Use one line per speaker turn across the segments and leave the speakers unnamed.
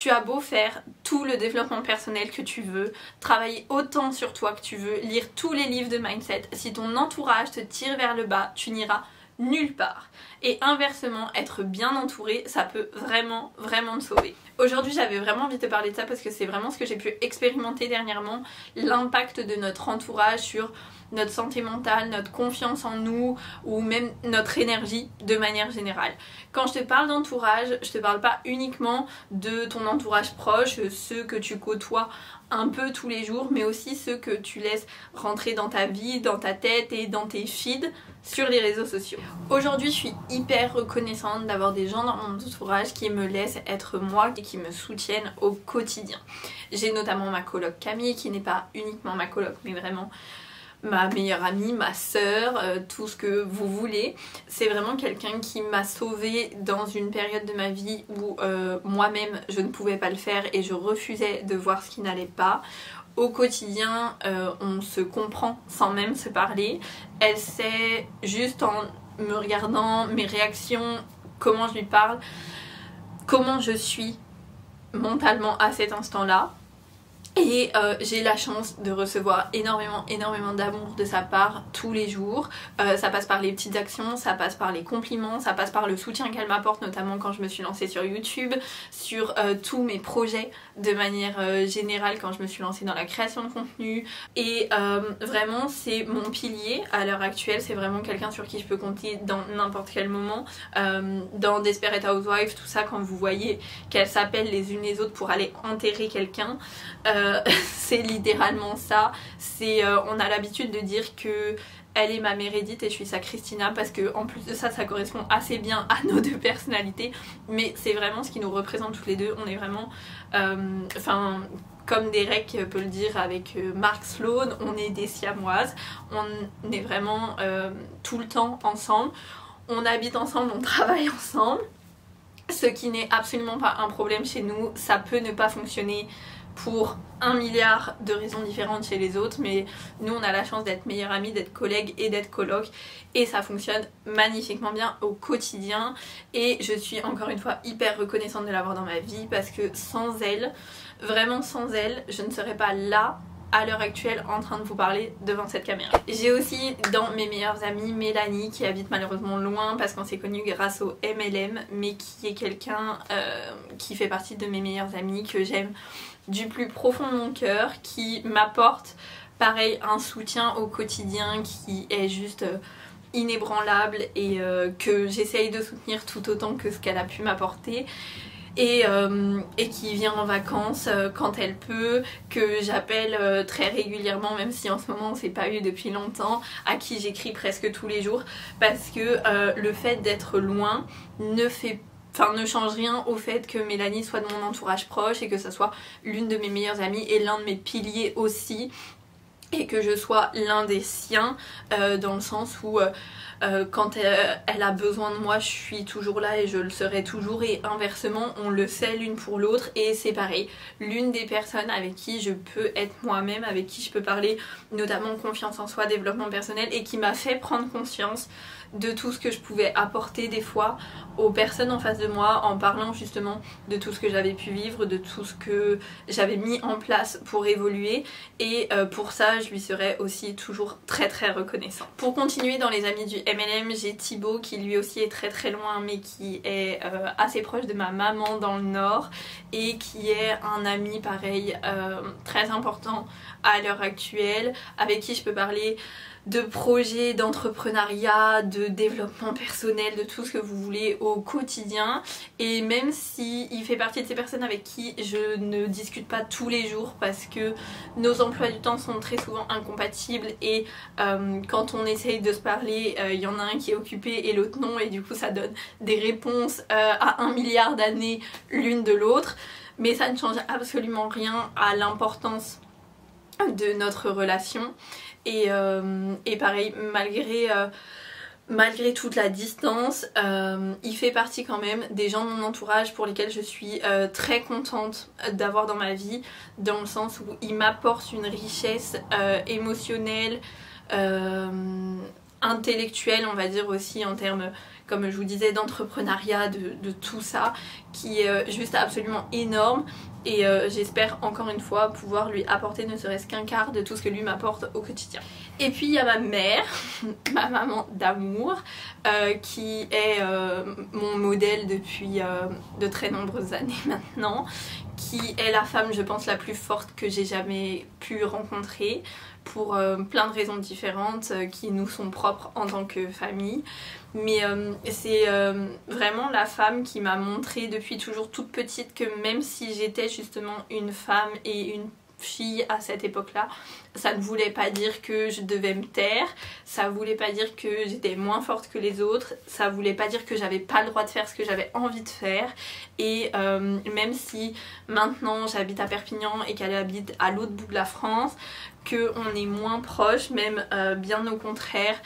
Tu as beau faire tout le développement personnel que tu veux, travailler autant sur toi que tu veux, lire tous les livres de mindset, si ton entourage te tire vers le bas, tu n'iras nulle part. Et inversement, être bien entouré, ça peut vraiment te sauver. Aujourd'hui, j'avais vraiment envie de te parler de ça parce que c'est vraiment ce que j'ai pu expérimenter dernièrement, l'impact de notre entourage sur notre santé mentale, notre confiance en nous ou même notre énergie de manière générale. Quand je te parle d'entourage, je te parle pas uniquement de ton entourage proche, ceux que tu côtoies un peu tous les jours, mais aussi ceux que tu laisses rentrer dans ta vie, dans ta tête et dans tes feeds sur les réseaux sociaux. Aujourd'hui, je suis hyper reconnaissante d'avoir des gens dans mon entourage qui me laissent être moi et qui me soutiennent au quotidien. J'ai notamment ma coloc Camille, qui n'est pas uniquement ma coloc, mais vraiment ma meilleure amie, ma sœur, tout ce que vous voulez. C'est vraiment quelqu'un qui m'a sauvée dans une période de ma vie où moi-même je ne pouvais pas le faire et je refusais de voir ce qui n'allait pas. Au quotidien, on se comprend sans même se parler. Elle sait juste en me regardant, mes réactions, comment je lui parle, comment je suis mentalement à cet instant-là. Et j'ai la chance de recevoir énormément d'amour de sa part tous les jours. Ça passe par les petites actions, ça passe par les compliments, ça passe par le soutien qu'elle m'apporte, notamment quand je me suis lancée sur YouTube, sur tous mes projets de manière générale quand je me suis lancée dans la création de contenu. Et vraiment c'est mon pilier à l'heure actuelle, c'est vraiment quelqu'un sur qui je peux compter dans n'importe quel moment. Dans Desperate Housewives, tout ça, quand vous voyez qu'elles s'appellent les unes les autres pour aller enterrer quelqu'un, c'est littéralement ça. On a l'habitude de dire que elle est ma Meredith et je suis sa Christina parce que en plus de ça, ça correspond assez bien à nos deux personnalités, mais c'est vraiment ce qui nous représente toutes les deux. On est vraiment comme Derek peut le dire avec Mark Sloan, on est des siamoises, on est vraiment tout le temps ensemble, on habite ensemble, on travaille ensemble, ce qui n'est absolument pas un problème chez nous. Ça peut ne pas fonctionner pour 1 milliard de raisons différentes chez les autres, mais nous on a la chance d'être meilleures amies, d'être collègues et d'être coloc, et ça fonctionne magnifiquement bien au quotidien. Et je suis encore une fois hyper reconnaissante de l'avoir dans ma vie parce que sans elle, vraiment sans elle, je ne serais pas là à l'heure actuelle en train de vous parler devant cette caméra. J'ai aussi dans mes meilleures amies Mélanie, qui habite malheureusement loin parce qu'on s'est connus grâce au MLM, mais qui est quelqu'un qui fait partie de mes meilleures amies, que j'aime du plus profond de mon cœur, qui m'apporte pareil un soutien au quotidien qui est juste inébranlable et que j'essaye de soutenir tout autant que ce qu'elle a pu m'apporter. Et qui vient en vacances quand elle peut, que j'appelle très régulièrement, même si en ce moment on s'est pas eu depuis longtemps, à qui j'écris presque tous les jours, parce que le fait d'être loin ne change rien au fait que Mélanie soit de mon entourage proche et que ça soit l'une de mes meilleures amies et l'un de mes piliers aussi, et que je sois l'un des siens dans le sens où quand elle a besoin de moi, je suis toujours là et je le serai toujours, et inversement on le sait l'une pour l'autre. Et c'est pareil, l'une des personnes avec qui je peux être moi-même, avec qui je peux parler notamment confiance en soi, développement personnel, et qui m'a fait prendre conscience de tout ce que je pouvais apporter des fois aux personnes en face de moi, en parlant justement de tout ce que j'avais pu vivre, de tout ce que j'avais mis en place pour évoluer. Et pour ça je lui serai aussi toujours très reconnaissante. Pour continuer dans les amis du MLM, j'ai Thibaut qui lui aussi est très loin, mais qui est assez proche de ma maman dans le nord, et qui est un ami pareil très important à l'heure actuelle, avec qui je peux parler de projets, d'entrepreneuriat, de développement personnel, de tout ce que vous voulez au quotidien. Et même si il fait partie de ces personnes avec qui je ne discute pas tous les jours parce que nos emplois du temps sont très souvent incompatibles, et quand on essaye de se parler, il y en a un qui est occupé et l'autre non, et du coup ça donne des réponses à 1 milliard d'années l'une de l'autre, mais ça ne change absolument rien à l'importance de notre relation. Et pareil, malgré toute la distance, il fait partie quand même des gens de mon entourage pour lesquels je suis très contente d'avoir dans ma vie, dans le sens où il m'apporte une richesse émotionnelle, intellectuelle, on va dire aussi en termes comme je vous disais, d'entrepreneuriat, de tout ça, qui est juste absolument énorme. Et j'espère encore une fois pouvoir lui apporter ne serait-ce qu'un quart de tout ce que lui m'apporte au quotidien. Et puis il y a ma mère, ma maman d'amour, qui est mon modèle depuis de très nombreuses années maintenant, qui est la femme, je pense, la plus forte que j'ai jamais pu rencontrer, pour plein de raisons différentes qui nous sont propres en tant que famille. Mais c'est vraiment la femme qui m'a montré depuis toujours toute petite que même si j'étais justement une femme et une fille à cette époque-là, ça ne voulait pas dire que je devais me taire, ça voulait pas dire que j'étais moins forte que les autres, ça voulait pas dire que j'avais pas le droit de faire ce que j'avais envie de faire. Et même si maintenant j'habite à Perpignan et qu'elle habite à l'autre bout de la France, qu'on est moins proches, même bien au contraire,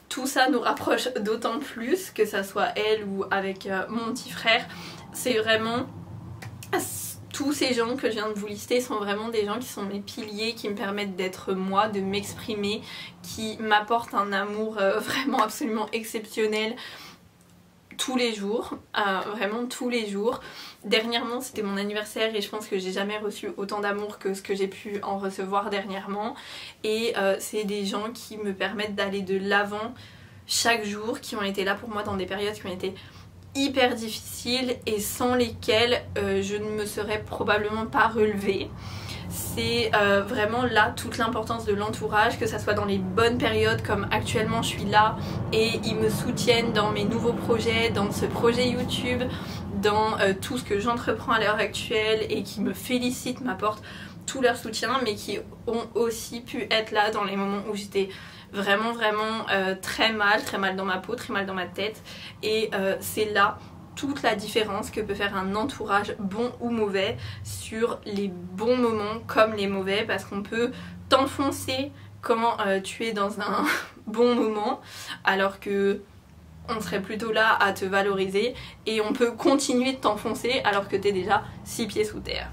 tout ça nous rapproche d'autant plus, que ça soit elle ou avec mon petit frère. C'est vraiment... Tous ces gens que je viens de vous lister sont vraiment des gens qui sont mes piliers, qui me permettent d'être moi, de m'exprimer, qui m'apportent un amour vraiment absolument exceptionnel tous les jours, vraiment tous les jours. Dernièrement c'était mon anniversaire et je pense que j'ai jamais reçu autant d'amour que ce que j'ai pu en recevoir dernièrement. Et c'est des gens qui me permettent d'aller de l'avant chaque jour, qui ont été là pour moi dans des périodes qui ont été hyper difficiles et sans lesquelles je ne me serais probablement pas relevée. C'est vraiment là toute l'importance de l'entourage, que ça soit dans les bonnes périodes comme actuellement je suis là et ils me soutiennent dans mes nouveaux projets, dans ce projet YouTube, dans tout ce que j'entreprends à l'heure actuelle, et qui me félicitent, m'apportent tout leur soutien, mais qui ont aussi pu être là dans les moments où j'étais vraiment très mal dans ma peau, très mal dans ma tête. Et c'est là toute la différence que peut faire un entourage bon ou mauvais sur les bons moments comme les mauvais, parce qu'on peut t'enfoncer quand tu es dans un bon moment alors que on serait plutôt là à te valoriser, et on peut continuer de t'enfoncer alors que t'es déjà 6 pieds sous terre.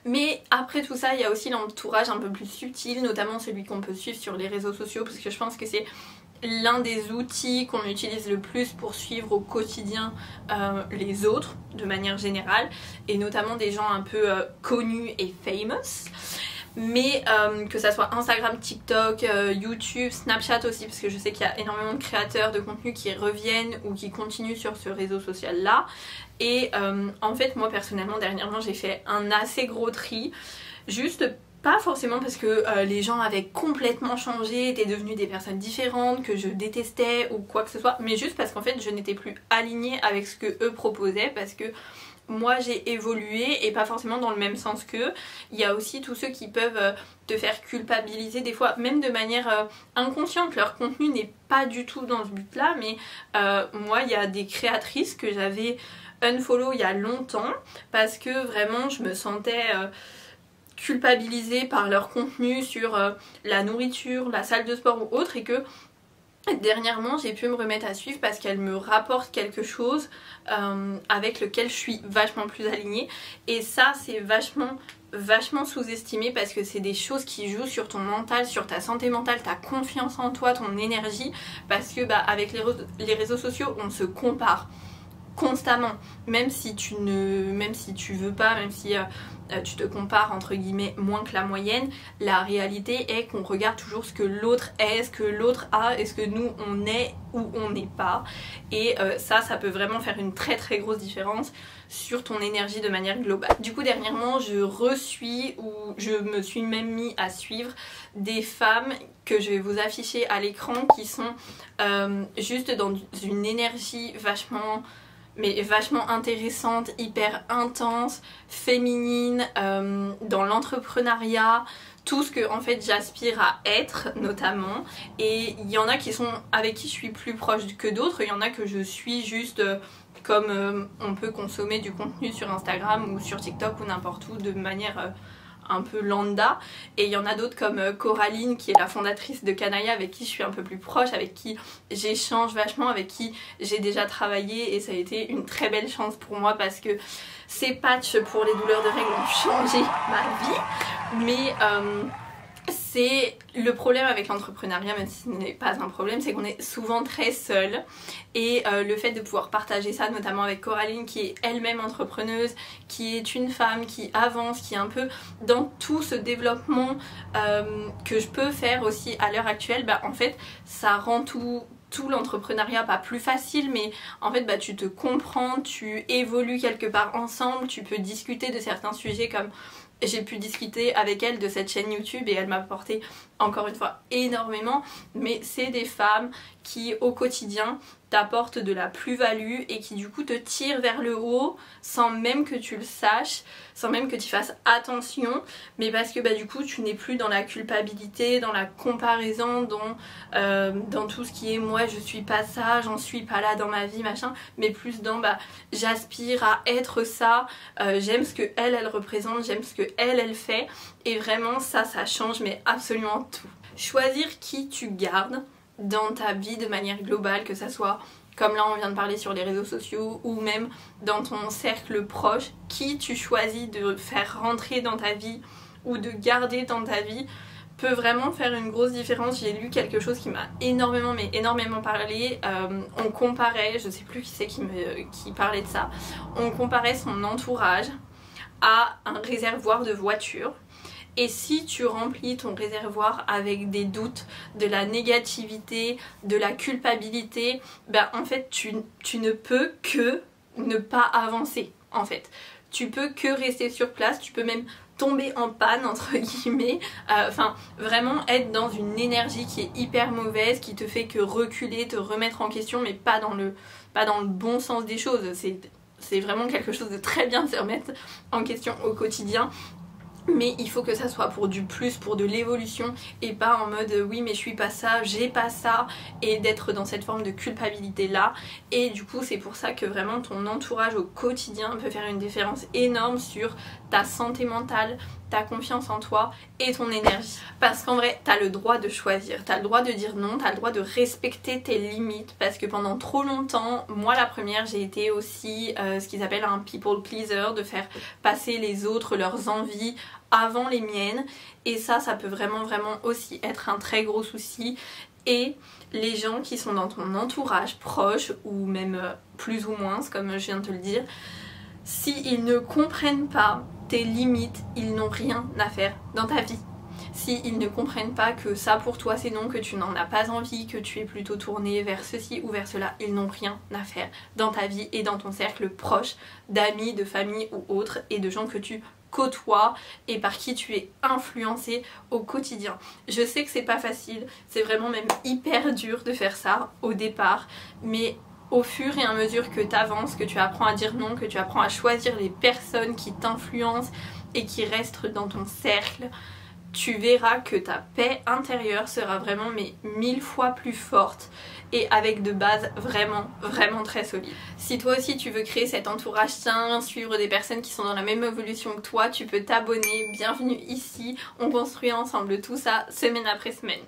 Mais après tout ça, il y a aussi l'entourage un peu plus subtil, notamment celui qu'on peut suivre sur les réseaux sociaux, parce que je pense que c'est l'un des outils qu'on utilise le plus pour suivre au quotidien les autres de manière générale, et notamment des gens un peu connus et famous. Mais que ça soit Instagram, TikTok, YouTube, Snapchat aussi, parce que je sais qu'il y a énormément de créateurs de contenu qui reviennent ou qui continuent sur ce réseau social là. Et en fait moi personnellement dernièrement j'ai fait un assez gros tri, juste pas forcément parce que les gens avaient complètement changé, étaient devenus des personnes différentes, que je détestais ou quoi que ce soit, mais juste parce qu'en fait je n'étais plus alignée avec ce que eux proposaient, parce que moi j'ai évolué et pas forcément dans le même sens qu'eux. Il y a aussi tous ceux qui peuvent te faire culpabiliser des fois, même de manière inconsciente. Leur contenu n'est pas du tout dans ce but là, mais moi il y a des créatrices que j'avais unfollow il y a longtemps parce que vraiment je me sentais culpabilisée par leur contenu sur la nourriture, la salle de sport ou autre, et que dernièrement j'ai pu me remettre à suivre parce qu'elle me rapporte quelque chose avec lequel je suis vachement plus alignée. Et ça c'est vachement sous-estimé, parce que c'est des choses qui jouent sur ton mental, sur ta santé mentale, ta confiance en toi, ton énergie, parce que avec les réseaux sociaux on se compare constamment, même si tu veux pas, même si tu te compares entre guillemets moins que la moyenne, la réalité est qu'on regarde toujours ce que l'autre est, ce que l'autre a, et ce que nous on est ou on n'est pas. Et ça peut vraiment faire une très grosse différence sur ton énergie de manière globale. Du coup dernièrement je reçuis, ou je me suis même mis à suivre des femmes que je vais vous afficher à l'écran, qui sont juste dans une énergie vachement intéressante, hyper intense, féminine, dans l'entrepreneuriat, tout ce que en fait j'aspire à être notamment. Et il y en a qui sont avec qui je suis plus proche que d'autres, il y en a que je suis juste comme on peut consommer du contenu sur Instagram ou sur TikTok ou n'importe où de manière un peu lambda, et il y en a d'autres comme Coraline qui est la fondatrice de Canaïa, avec qui je suis un peu plus proche, avec qui j'échange vachement, avec qui j'ai déjà travaillé, et ça a été une très belle chance pour moi parce que ces patchs pour les douleurs de règles ont changé ma vie. Mais C'est le problème avec l'entrepreneuriat, même si ce n'est pas un problème, c'est qu'on est souvent très seul. Et le fait de pouvoir partager ça, notamment avec Coraline qui est elle-même entrepreneuse, qui est une femme, qui avance, qui est un peu dans tout ce développement que je peux faire aussi à l'heure actuelle, bah en fait ça rend tout l'entrepreneuriat pas plus facile, mais en fait bah tu te comprends, tu évolues quelque part ensemble, tu peux discuter de certains sujets comme j'ai pu discuter avec elle de cette chaîne YouTube et elle m'a apporté encore une fois énormément, mais c'est des femmes qui au quotidien t'apportent de la plus-value et qui du coup te tirent vers le haut sans même que tu le saches, sans même que tu fasses attention, mais parce que bah du coup tu n'es plus dans la culpabilité, dans la comparaison, dans tout ce qui est moi je suis pas ça, j'en suis pas là dans ma vie machin, mais plus dans bah j'aspire à être ça, j'aime ce que elle représente, j'aime ce que elle fait, et vraiment ça change mais absolument tout. Choisir qui tu gardes dans ta vie de manière globale, que ça soit comme là on vient de parler sur les réseaux sociaux ou même dans ton cercle proche, qui tu choisis de faire rentrer dans ta vie ou de garder dans ta vie peut vraiment faire une grosse différence. J'ai lu quelque chose qui m'a énormément parlé, on comparait, je sais plus qui c'est qui parlait de ça, on comparait son entourage à un réservoir de voiture. Et si tu remplis ton réservoir avec des doutes, de la négativité, de la culpabilité, ben en fait tu ne peux que ne pas avancer en fait. Tu peux que rester sur place, tu peux même tomber en panne entre guillemets, enfin vraiment être dans une énergie qui est hyper mauvaise, qui te fait que reculer, te remettre en question, mais pas dans le bon sens des choses. C'est vraiment quelque chose de très bien de se remettre en question au quotidien. Mais il faut que ça soit pour du plus, pour de l'évolution et pas en mode oui mais je suis pas ça, j'ai pas ça, et d'être dans cette forme de culpabilité là. Et du coup c'est pour ça que vraiment ton entourage au quotidien peut faire une différence énorme sur ta santé mentale, ta confiance en toi et ton énergie. Parce qu'en vrai t'as le droit de choisir, t'as le droit de dire non, t'as le droit de respecter tes limites, parce que pendant trop longtemps, moi la première, j'ai été aussi ce qu'ils appellent un people pleaser, de faire passer les autres, leurs envies avant les miennes, et ça peut vraiment aussi être un très gros souci. Et les gens qui sont dans ton entourage proche ou même plus ou moins, comme je viens de te le dire, s'ils ne comprennent pas tes limites, ils n'ont rien à faire dans ta vie. S'ils ne comprennent pas que ça pour toi c'est non, que tu n'en as pas envie, que tu es plutôt tourné vers ceci ou vers cela, ils n'ont rien à faire dans ta vie et dans ton cercle proche d'amis, de famille ou autres, et de gens que tu côtoies et par qui tu es influencé au quotidien. Je sais que c'est pas facile, c'est vraiment même hyper dur de faire ça au départ, mais au fur et à mesure que tu avances, que tu apprends à dire non, que tu apprends à choisir les personnes qui t'influencent et qui restent dans ton cercle, tu verras que ta paix intérieure sera vraiment mais 1000 fois plus forte et avec de bases vraiment très solides. Si toi aussi tu veux créer cet entourage sain, suivre des personnes qui sont dans la même évolution que toi, tu peux t'abonner. Bienvenue ici, on construit ensemble tout ça semaine après semaine.